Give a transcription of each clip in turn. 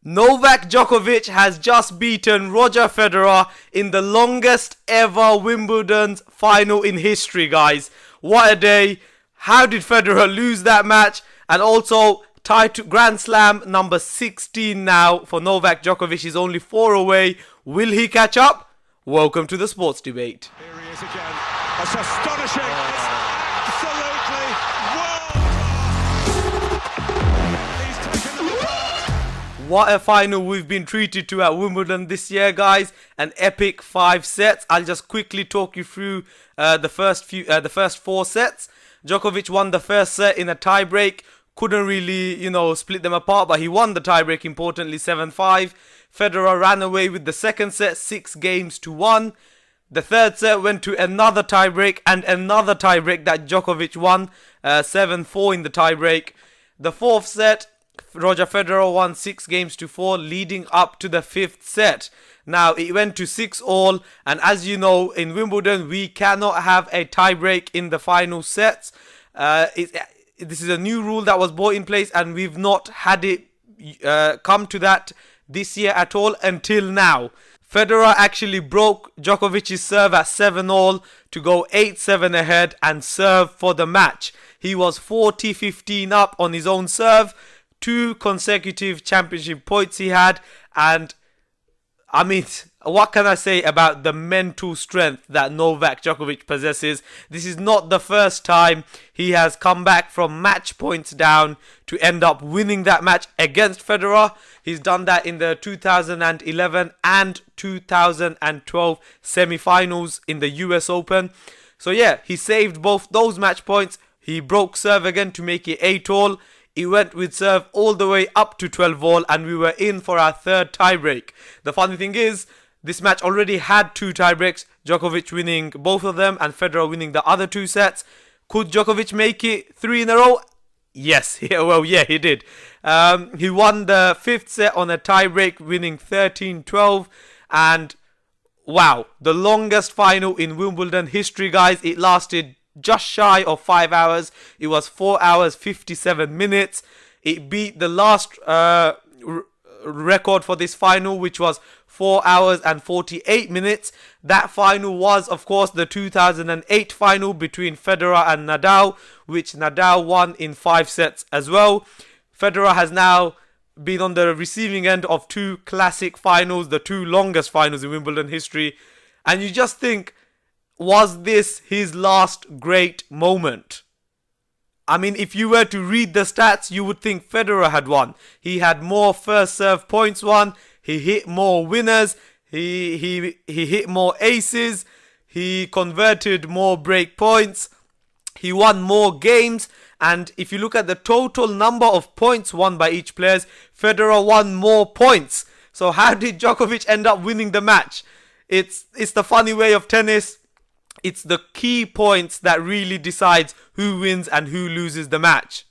Novak Djokovic has just beaten Roger Federer in the longest ever Wimbledon final in history, guys. What a day. How did Federer lose that match? And also tied to Grand Slam number 16 now for Novak Djokovic. He's only 4 away. Will he catch up? Welcome to the Sports Debate. Here he is again. That's astonishing. It's absolutely world. He's taken them apart. What a final we've been treated to at Wimbledon this year, guys. An epic 5 sets. I'll just quickly talk you through the first 4 sets. Djokovic won the first set in a tie-break. Couldn't really, split them apart, but he won the tie-break, importantly, 7-5. Federer ran away with the second set, 6-1. The third set went to another tie-break and another tie-break that Djokovic won, 7-4 in the tie-break. The fourth set, Roger Federer won 6-4, leading up to the fifth set. Now, it went to 6-all, and as you know, in Wimbledon, we cannot have a tie-break in the final sets. This is a new rule that was brought in place, and we've not had it come to that this year at all until now. Federer actually broke Djokovic's serve at 7-all to go 8-7 ahead and serve for the match. He was 40-15 up on his own serve. 2 consecutive championship points he had, and I mean, what can I say about the mental strength that Novak Djokovic possesses? This is not the first time he has come back from match points down to end up winning that match against Federer. He's done that in the 2011 and 2012 semi-finals in the US Open. So yeah, he saved both those match points. He broke serve again to make it 8-all. He went with serve all the way up to 12-all, and we were in for our third tiebreak. The funny thing is, this match already had 2 tiebreaks, Djokovic winning both of them and Federer winning the other 2 sets. Could Djokovic make it 3 in a row? Yes, he did. He won the 5th set on a tiebreak, winning 13-12, and wow, the longest final in Wimbledon history, guys. It lasted just shy of 5 hours. It was 4 hours 57 minutes. It beat the last record for this final, which was 4 hours and 48 minutes. That final was, of course, the 2008 final between Federer and Nadal, which Nadal won in 5 sets as well. Federer has now been on the receiving end of 2 classic finals, the 2 longest finals in Wimbledon history. And you just think, was this his last great moment? I mean, if you were to read the stats, you would think Federer had won. He had more first serve points won. He hit more winners. He hit more aces. He converted more break points. He won more games. And if you look at the total number of points won by each player, Federer won more points. So how did Djokovic end up winning the match? It's the funny way of tennis. It's the key points that really decides who wins and who loses the match.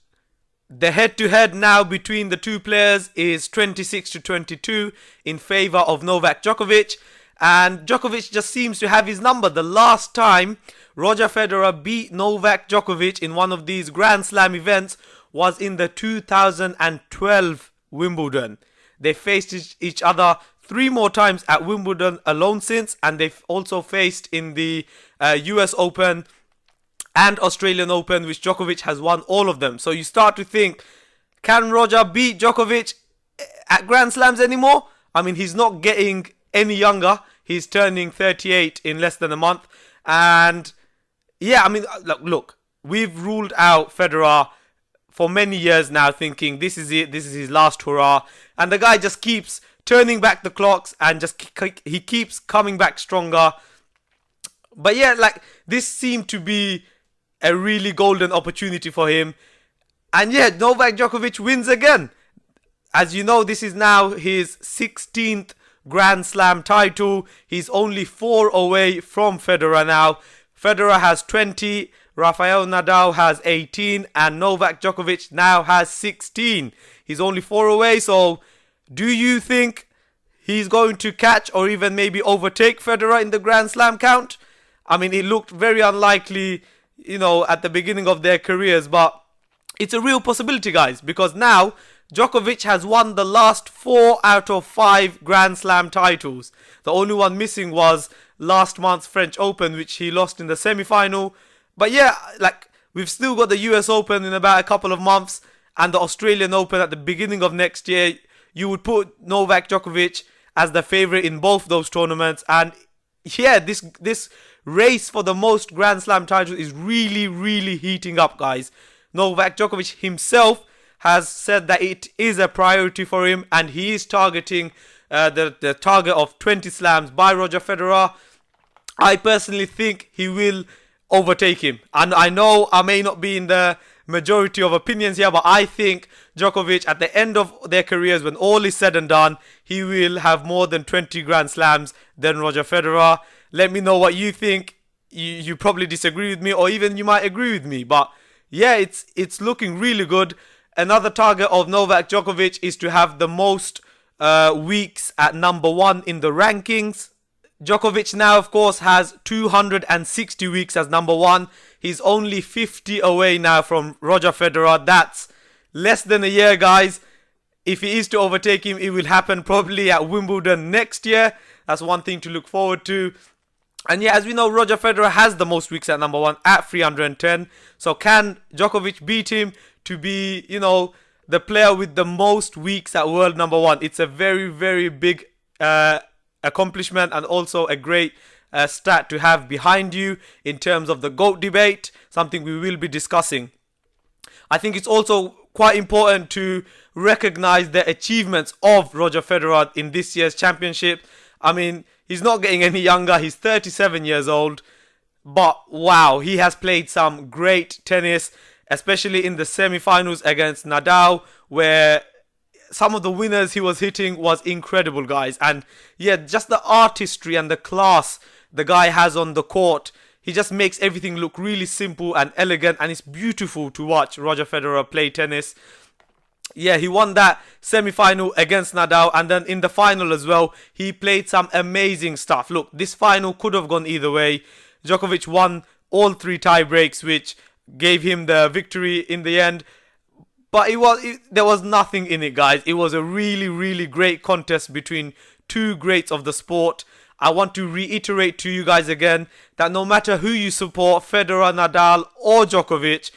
The head-to-head now between the 2 players is 26-22 in favour of Novak Djokovic. And Djokovic just seems to have his number. The last time Roger Federer beat Novak Djokovic in one of these Grand Slam events was in the 2012 Wimbledon. They faced each other 3 more times at Wimbledon alone since, and they've also faced in the US Open and Australian Open, which Djokovic has won all of them. So you start to think, can Roger beat Djokovic at Grand Slams anymore? I mean, he's not getting any younger. He's turning 38 in less than a month. And yeah, I mean, look, we've ruled out Federer for many years now, thinking this is it, this is his last hurrah. And the guy just keeps turning back the clocks and he keeps coming back stronger. But yeah, this seemed to be a really golden opportunity for him. And yeah, Novak Djokovic wins again. As you know, this is now his 16th Grand Slam title. He's only 4 away from Federer now. Federer has 20, Rafael Nadal has 18, and Novak Djokovic now has 16. He's only 4 away, so do you think he's going to catch or even maybe overtake Federer in the Grand Slam count? I mean, it looked very unlikely, at the beginning of their careers, but it's a real possibility, guys, because now Djokovic has won the last 4 out of 5 Grand Slam titles. The only one missing was last month's French Open, which he lost in the semi-final. But yeah, like, we've still got the US Open in about a couple of months and the Australian Open at the beginning of next year. You would put Novak Djokovic as the favourite in both those tournaments. And yeah, this race for the most Grand Slam titles is really, really heating up, guys. Novak Djokovic himself has said that it is a priority for him, and he is targeting the target of 20 slams by Roger Federer. I personally think he will overtake him. And I know I may not be in the majority of opinions here, but I think Djokovic, at the end of their careers, when all is said and done, he will have more than 20 Grand Slams than Roger Federer. Let me know what you think. You probably disagree with me, or even you might agree with me. But yeah, it's looking really good. Another target of Novak Djokovic is to have the most weeks at number 1 in the rankings. Djokovic now, of course, has 260 weeks as number 1. He's only 50 away now from Roger Federer. That's less than a year, guys. If he is to overtake him, it will happen probably at Wimbledon next year. That's one thing to look forward to. And yeah, as we know, Roger Federer has the most weeks at number 1 at 310. So can Djokovic beat him to be, the player with the most weeks at world number 1? It's a very, very big accomplishment, and also a great stat to have behind you in terms of the GOAT debate, something we will be discussing. I think it's also quite important to recognize the achievements of Roger Federer in this year's championship. I mean, he's not getting any younger. He's 37 years old. But wow, he has played some great tennis, especially in the semi-finals against Nadal, where some of the winners he was hitting was incredible, guys. And yeah, just the artistry and the class the guy has on the court. He just makes everything look really simple and elegant, and it's beautiful to watch Roger Federer play tennis. Yeah, he won that semi-final against Nadal, and then in the final as well, he played some amazing stuff. Look, this final could have gone either way. Djokovic won all 3 tie breaks, which gave him the victory in the end. But there was nothing in it, guys. It was a really, really great contest between 2 greats of the sport. I want to reiterate to you guys again that no matter who you support, Federer, Nadal or Djokovic,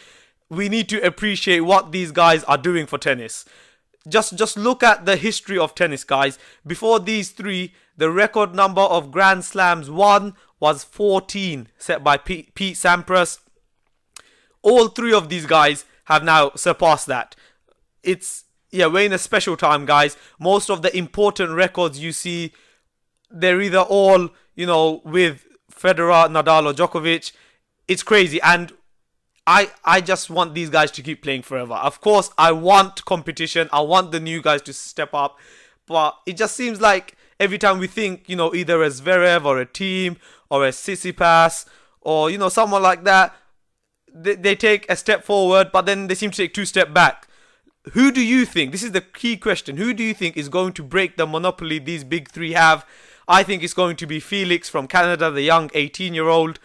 we need to appreciate what these guys are doing for tennis. Just look at the history of tennis, guys. Before these 3, the record number of Grand Slams won was 14, set by Pete Sampras. All 3 of these guys have now surpassed that. We're in a special time, guys. Most of the important records you see, they're either all, with Federer, Nadal or Djokovic. It's crazy. And I just want these guys to keep playing forever. Of course, I want competition. I want the new guys to step up. But it just seems like every time we think, either a Zverev or a Thiem or a Tsitsipas or, someone like that, they take a step forward, but then they seem to take 2 steps back. Who do you think, this is the key question, who do you think is going to break the monopoly these big 3 have? I think it's going to be Felix from Canada, the young 18-year-old.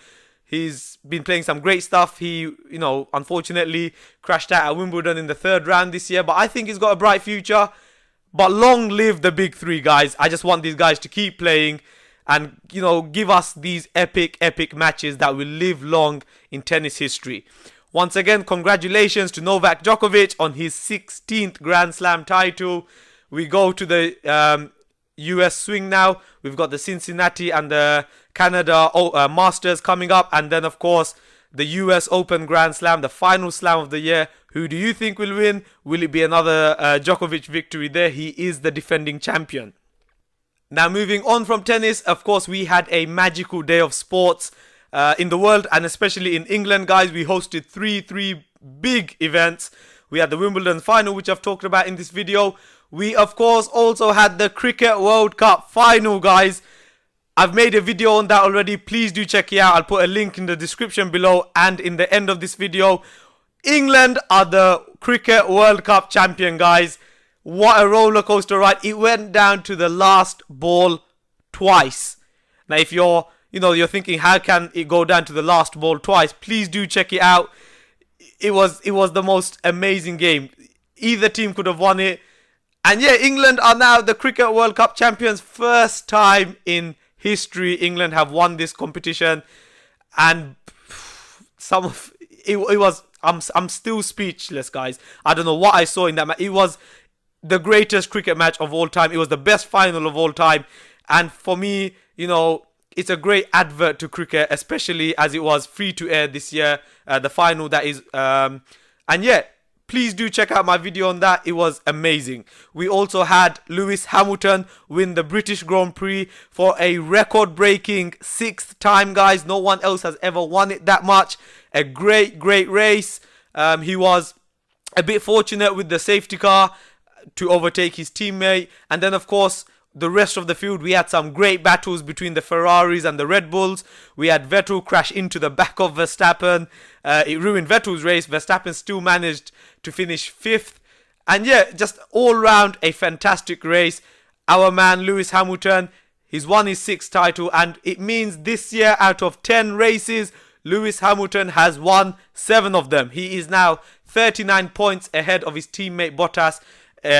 He's been playing some great stuff. He, unfortunately crashed out at Wimbledon in the 3rd round this year, but I think he's got a bright future. But long live the big 3, guys. I just want these guys to keep playing and, give us these epic matches that will live long in tennis history. Once again, congratulations to Novak Djokovic on his 16th Grand Slam title. We go to the US swing now. We've got the Cincinnati and the Canada Masters coming up. And then, of course, the US Open Grand Slam, the final slam of the year. Who do you think will win? Will it be another Djokovic victory there? He is the defending champion. Now, moving on from tennis, of course, we had a magical day of sports in the world, and especially in England, guys. We hosted three big events. We had the Wimbledon Final, which I've talked about in this video. We, of course, also had the Cricket World Cup Final, guys. I've made a video on that already. Please do check it out. I'll put a link in the description below and in the end of this video. England are the Cricket World Cup champion, guys. What a roller coaster ride. It went down to the last ball twice. Now, if you're thinking, how can it go down to the last ball twice? Please do check it out. It was the most amazing game. Either team could have won it. And yeah, England are now the Cricket World Cup champions. First time in history England have won this competition. And some of it was, I'm still speechless, guys. I don't know what I saw in that match. It was the greatest cricket match of all time. It was the best final of all time. And for me, you know, it's a great advert to cricket, especially as it was free to air this year, the final that is. And yeah, please do check out my video on that. It was amazing. We also had Lewis Hamilton win the British Grand Prix for a record-breaking 6th time, guys. No one else has ever won it that much. A great race. He was a bit fortunate with the safety car to overtake his teammate. And then, of course, the rest of the field, we had some great battles between the Ferraris and the Red Bulls. We had Vettel crash into the back of Verstappen. It ruined Vettel's race. Verstappen still managed to finish 5th. And yeah, just all round a fantastic race. Our man Lewis Hamilton, he's won his 6th title, and it means this year out of 10 races, Lewis Hamilton has won 7 of them. He is now 39 points ahead of his teammate Bottas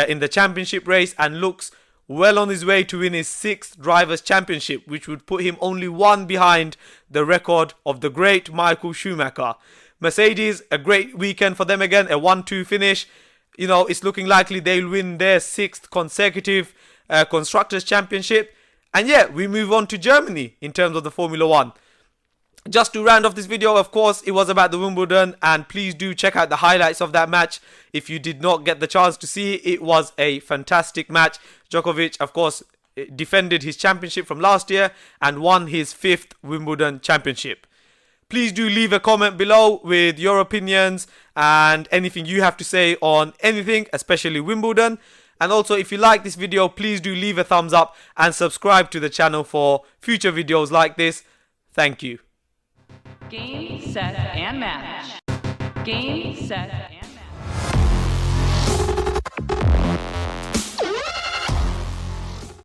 in the championship race, and looks well on his way to win his 6th Drivers' Championship, which would put him only 1 behind the record of the great Michael Schumacher. Mercedes, a great weekend for them again, a 1-2 finish. You know, it's looking likely they'll win their 6th consecutive Constructors' Championship. And yeah, we move on to Germany in terms of the Formula 1. Just to round off this video, of course, it was about the Wimbledon, and please do check out the highlights of that match if you did not get the chance to see it. It was a fantastic match. Djokovic, of course, defended his championship from last year and won his 5th Wimbledon championship. Please do leave a comment below with your opinions and anything you have to say on anything, especially Wimbledon. And also, if you like this video, please do leave a thumbs up and subscribe to the channel for future videos like this. Thank you. Game, set, and match. Game, set, and